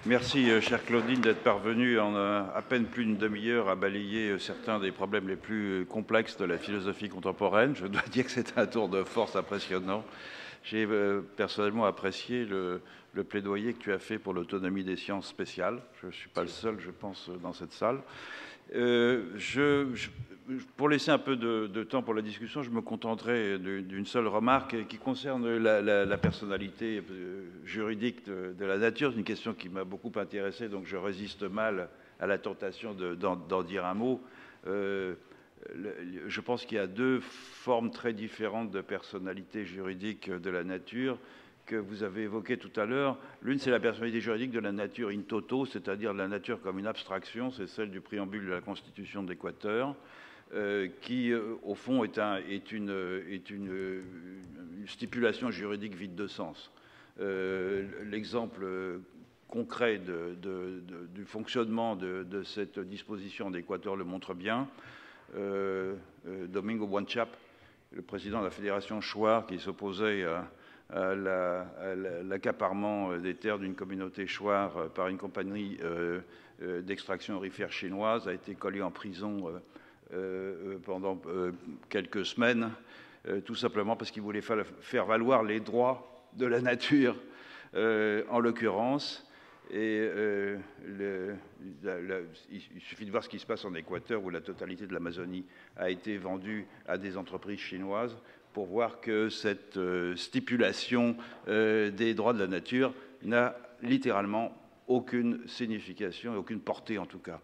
Merci, chère Claudine, d'être parvenue en à peine plus d'une demi-heure à balayer certains des problèmes les plus complexes de la philosophie contemporaine. Je dois dire que c'est un tour de force impressionnant. J'ai personnellement apprécié le plaidoyer que tu as fait pour l'autonomie des sciences spéciales. Je ne suis pas le seul, je pense, dans cette salle. Pour laisser un peu de temps pour la discussion, je me contenterai d'une seule remarque qui concerne la personnalité juridique de la nature. C'est une question qui m'a beaucoup intéressé, donc je résiste mal à la tentation d'en dire un mot. Je pense qu'il y a deux formes très différentes de personnalité juridique de la nature que vous avez évoquées tout à l'heure. L'une, c'est la personnalité juridique de la nature in toto, c'est-à-dire de la nature comme une abstraction, c'est celle du préambule de la Constitution d'Équateur, qui, au fond, est une stipulation juridique vide de sens. L'exemple concret du fonctionnement de cette disposition d'Équateur le montre bien. Domingo Wanchap, le président de la fédération Shuar, qui s'opposait à l'accaparement des terres d'une communauté Shuar par une compagnie d'extraction aurifère chinoise, a été collé en prison pendant quelques semaines, tout simplement parce qu'il voulait faire valoir les droits de la nature, en l'occurrence. Et il suffit de voir ce qui se passe en Équateur, où la totalité de l'Amazonie a été vendue à des entreprises chinoises, pour voir que cette stipulation des droits de la nature n'a littéralement aucune signification, aucune portée en tout cas.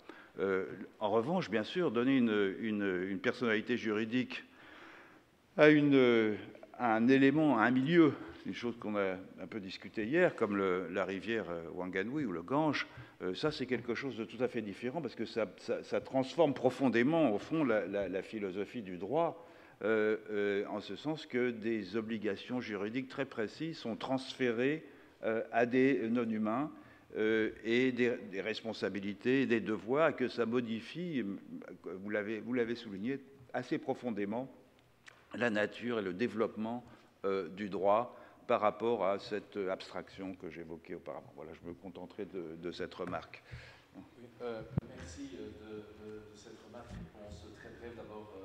En revanche, bien sûr, donner une personnalité juridique à un élément, à un milieu, une chose qu'on a un peu discuté hier, comme la rivière Ouanganoui ou le Gange, ça c'est quelque chose de tout à fait différent, parce que ça transforme profondément, au fond, la philosophie du droit, en ce sens que des obligations juridiques très précises sont transférées à des non-humains, et des responsabilités et des devoirs, que ça modifie, vous l'avez souligné, assez profondément la nature et le développement du droit par rapport à cette abstraction que j'évoquais auparavant. Voilà, je me contenterai de cette remarque. Oui, merci de cette remarque. Réponse très brève. D'abord,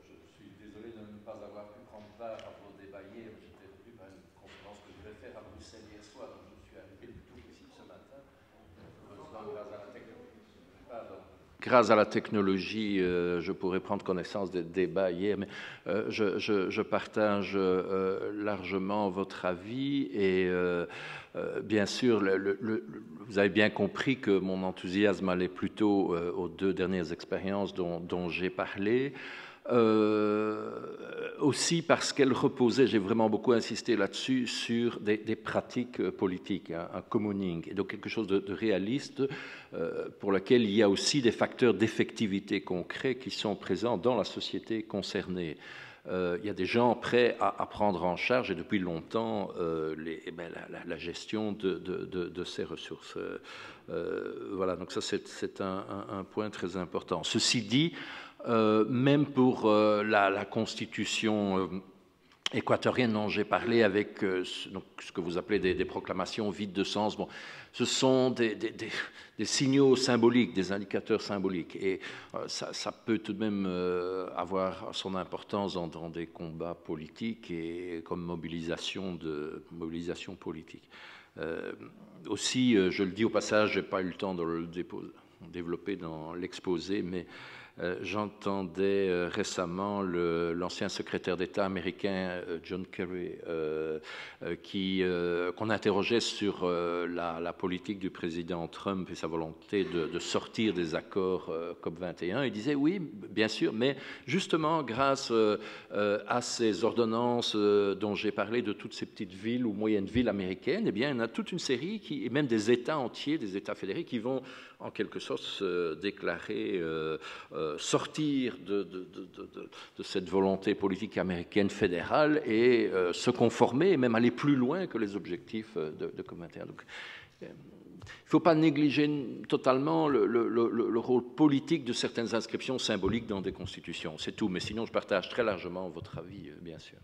je suis désolé de ne pas avoir pu prendre part à vos débats hier. J'étais retenu par une conférence que je devais faire à Bruxelles hier soir, donc je suis arrivé tout ici ce matin. Grâce à la technologie, je pourrais prendre connaissance des débats hier, mais je partage largement votre avis et bien sûr, vous avez bien compris que mon enthousiasme allait plutôt aux deux dernières expériences dont j'ai parlé. Aussi parce qu'elle reposait, j'ai vraiment beaucoup insisté là-dessus, sur des pratiques politiques, un commoning, et donc quelque chose de réaliste pour lequel il y a aussi des facteurs d'effectivité concrets qui sont présents dans la société concernée. Il y a des gens prêts à prendre en charge, et depuis longtemps, la gestion de ces ressources. Voilà, donc ça c'est un point très important. Ceci dit, même pour la constitution équatorienne dont j'ai parlé, avec donc, ce que vous appelez des proclamations vides de sens, bon, ce sont des signaux symboliques, des indicateurs symboliques, et ça peut tout de même avoir son importance dans des combats politiques et comme mobilisation politique. Aussi, je le dis au passage, je n'ai pas eu le temps de le développer dans l'exposé, mais j'entendais récemment l'ancien secrétaire d'État américain John Kerry qu'on interrogeait sur la politique du président Trump et sa volonté de sortir des accords COP21. Il disait oui, bien sûr, mais justement grâce à ces ordonnances dont j'ai parlé, de toutes ces petites villes ou moyennes villes américaines, eh bien, il y en a toute une série, et même des États entiers, des États fédérés, qui vont en quelque sorte se déclarer sortir de cette volonté politique américaine fédérale et se conformer et même aller plus loin que les objectifs de COP21. Donc, il ne faut pas négliger totalement le rôle politique de certaines inscriptions symboliques dans des constitutions. C'est tout, mais sinon je partage très largement votre avis, bien sûr.